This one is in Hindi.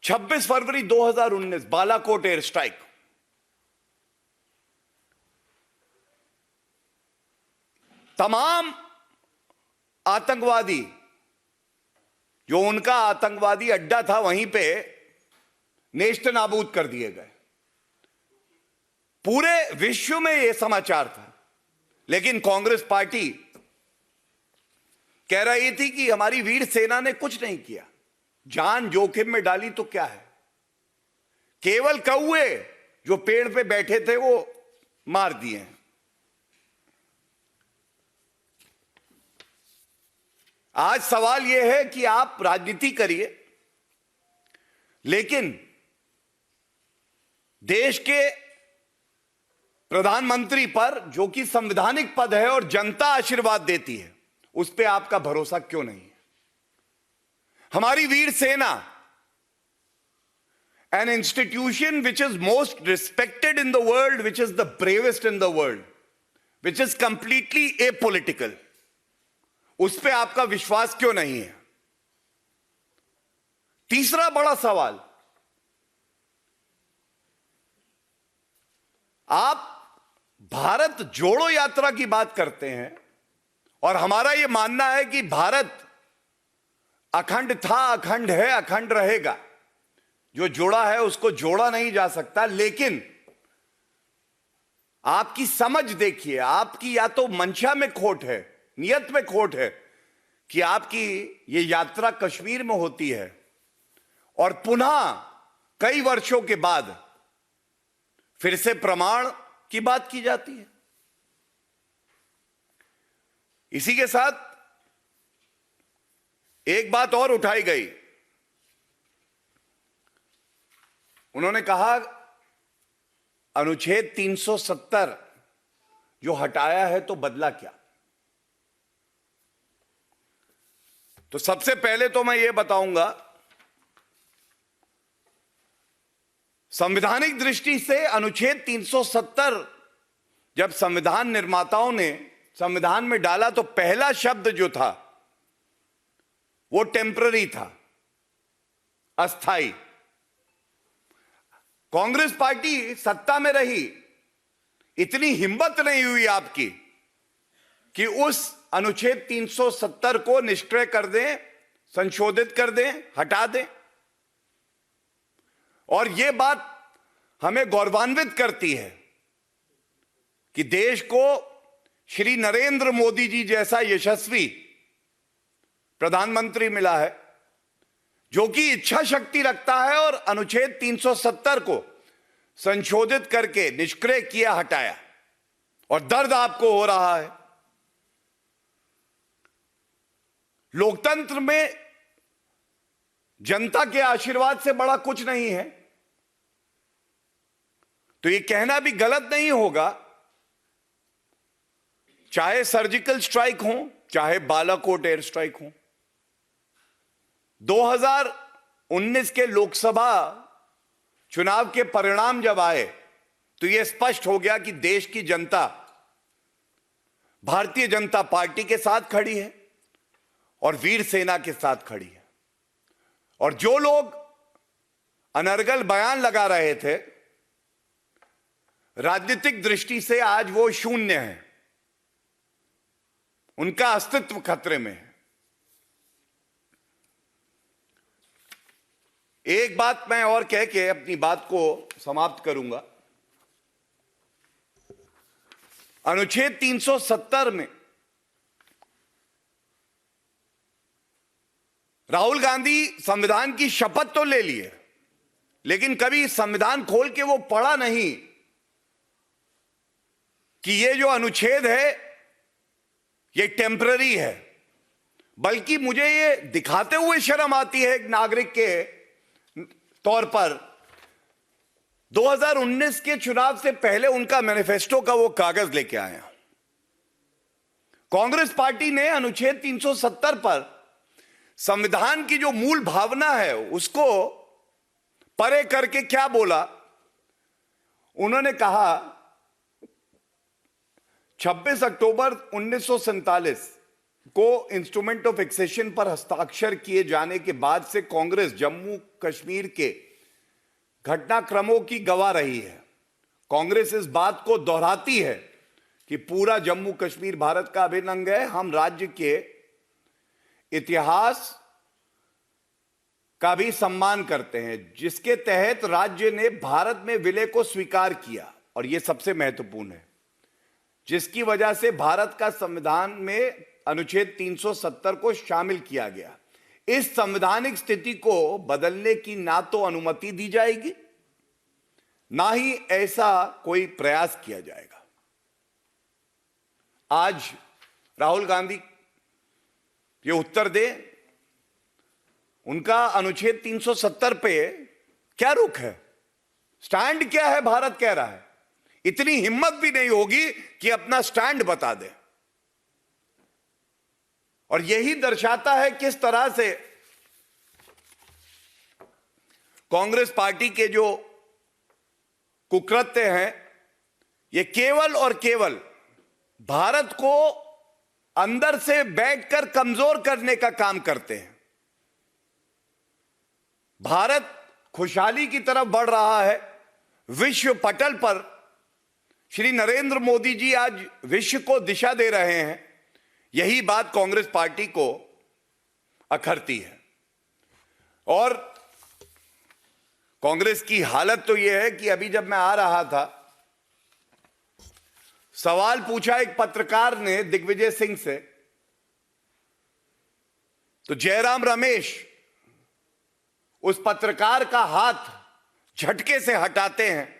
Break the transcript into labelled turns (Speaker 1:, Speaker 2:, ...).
Speaker 1: 26 फरवरी 2019 बालाकोट एयर स्ट्राइक। तमाम आतंकवादी जो उनका आतंकवादी अड्डा था वहीं पे नेस्त नाबूद कर दिए गए। पूरे विश्व में यह समाचार था, लेकिन कांग्रेस पार्टी कह रही थी कि हमारी वीर सेना ने कुछ नहीं किया, जान जोखिम में डाली तो क्या है, केवल कौवे जो पेड़ पे बैठे थे वो मार दिए हैं। आज सवाल यह है कि आप राजनीति करिए, लेकिन देश के प्रधानमंत्री पर, जो कि संवैधानिक पद है और जनता आशीर्वाद देती है, उस पर आपका भरोसा क्यों नहीं है? हमारी वीर सेना, an institution which is most respected in the world, which is the bravest in the world, which is completely apolitical, उस पे आपका विश्वास क्यों नहीं है? तीसरा बड़ा सवाल, आप भारत जोड़ो यात्रा की बात करते हैं और हमारा यह मानना है कि भारत अखंड था, अखंड है, अखंड रहेगा। जो जोड़ा है उसको जोड़ा नहीं जा सकता, लेकिन आपकी समझ देखिए, आपकी या तो मंशा में खोट है, नियत में खोट है कि आपकी ये यात्रा कश्मीर में होती है और पुनः कई वर्षों के बाद फिर से प्रमाण की बात की जाती है। इसी के साथ एक बात और उठाई गई, उन्होंने कहा अनुच्छेद 370 जो हटाया है तो बदला क्या? तो सबसे पहले तो मैं यह बताऊंगा, संवैधानिक दृष्टि से अनुच्छेद 370 जब संविधान निर्माताओं ने संविधान में डाला तो पहला शब्द जो था वो टेम्पररी था, अस्थाई। कांग्रेस पार्टी सत्ता में रही, इतनी हिम्मत नहीं हुई आपकी कि उस अनुच्छेद 370 को निष्क्रिय कर दें, संशोधित कर दें, हटा दें। और यह बात हमें गौरवान्वित करती है कि देश को श्री नरेंद्र मोदी जी जैसा यशस्वी प्रधानमंत्री मिला है, जो कि इच्छा शक्ति रखता है और अनुच्छेद 370 को संशोधित करके निष्क्रिय किया, हटाया। और दर्द आपको हो रहा है। लोकतंत्र में जनता के आशीर्वाद से बड़ा कुछ नहीं है, तो यह कहना भी गलत नहीं होगा, चाहे सर्जिकल स्ट्राइक हो, चाहे बालाकोट एयर स्ट्राइक हो। 2019 के लोकसभा चुनाव के परिणाम जब आए तो यह स्पष्ट हो गया कि देश की जनता भारतीय जनता पार्टी के साथ खड़ी है और वीर सेना के साथ खड़ी है। और जो लोग अनर्गल बयान लगा रहे थे, राजनीतिक दृष्टि से आज वो शून्य है, उनका अस्तित्व खतरे में है। एक बात मैं और कह के अपनी बात को समाप्त करूंगा। अनुच्छेद 370 में राहुल गांधी संविधान की शपथ तो ले लिए, लेकिन कभी संविधान खोल के वो पढ़ा नहीं कि ये जो अनुच्छेद है ये टेम्पररी है। बल्कि मुझे ये दिखाते हुए शर्म आती है एक नागरिक के तौर पर, 2019 के चुनाव से पहले उनका मैनिफेस्टो का वो कागज लेके आया। कांग्रेस पार्टी ने अनुच्छेद 370 पर संविधान की जो मूल भावना है उसको परे करके क्या बोला, उन्होंने कहा 26 अक्टूबर 1947 को इंस्ट्रूमेंट ऑफ एक्सेशन पर हस्ताक्षर किए जाने के बाद से कांग्रेस जम्मू कश्मीर के घटनाक्रमों की गवाह रही है। कांग्रेस इस बात को दोहराती है कि पूरा जम्मू कश्मीर भारत का अभिन्न अंग है। हम राज्य के इतिहास का भी सम्मान करते हैं, जिसके तहत राज्य ने भारत में विलय को स्वीकार किया, और यह सबसे महत्वपूर्ण है, जिसकी वजह से भारत का संविधान में अनुच्छेद 370 को शामिल किया गया। इस संवैधानिक स्थिति को बदलने की ना तो अनुमति दी जाएगी, ना ही ऐसा कोई प्रयास किया जाएगा। आज राहुल गांधी ये उत्तर दे, उनका अनुच्छेद 370 पे क्या रुख है, स्टैंड क्या है? भारत कह रहा है, इतनी हिम्मत भी नहीं होगी कि अपना स्टैंड बता दे। और यही दर्शाता है किस तरह से कांग्रेस पार्टी के जो कुकृत्य हैं, ये केवल और केवल भारत को अंदर से बैठकर कमजोर करने का काम करते हैं। भारत खुशहाली की तरफ बढ़ रहा है। विश्व पटल पर श्री नरेंद्र मोदी जी आज विश्व को दिशा दे रहे हैं। यही बात कांग्रेस पार्टी को अखरती है। और कांग्रेस की हालत तो यह है कि अभी जब मैं आ रहा था, सवाल पूछा एक पत्रकार ने दिग्विजय सिंह से, तो जयराम रमेश उस पत्रकार का हाथ झटके से हटाते हैं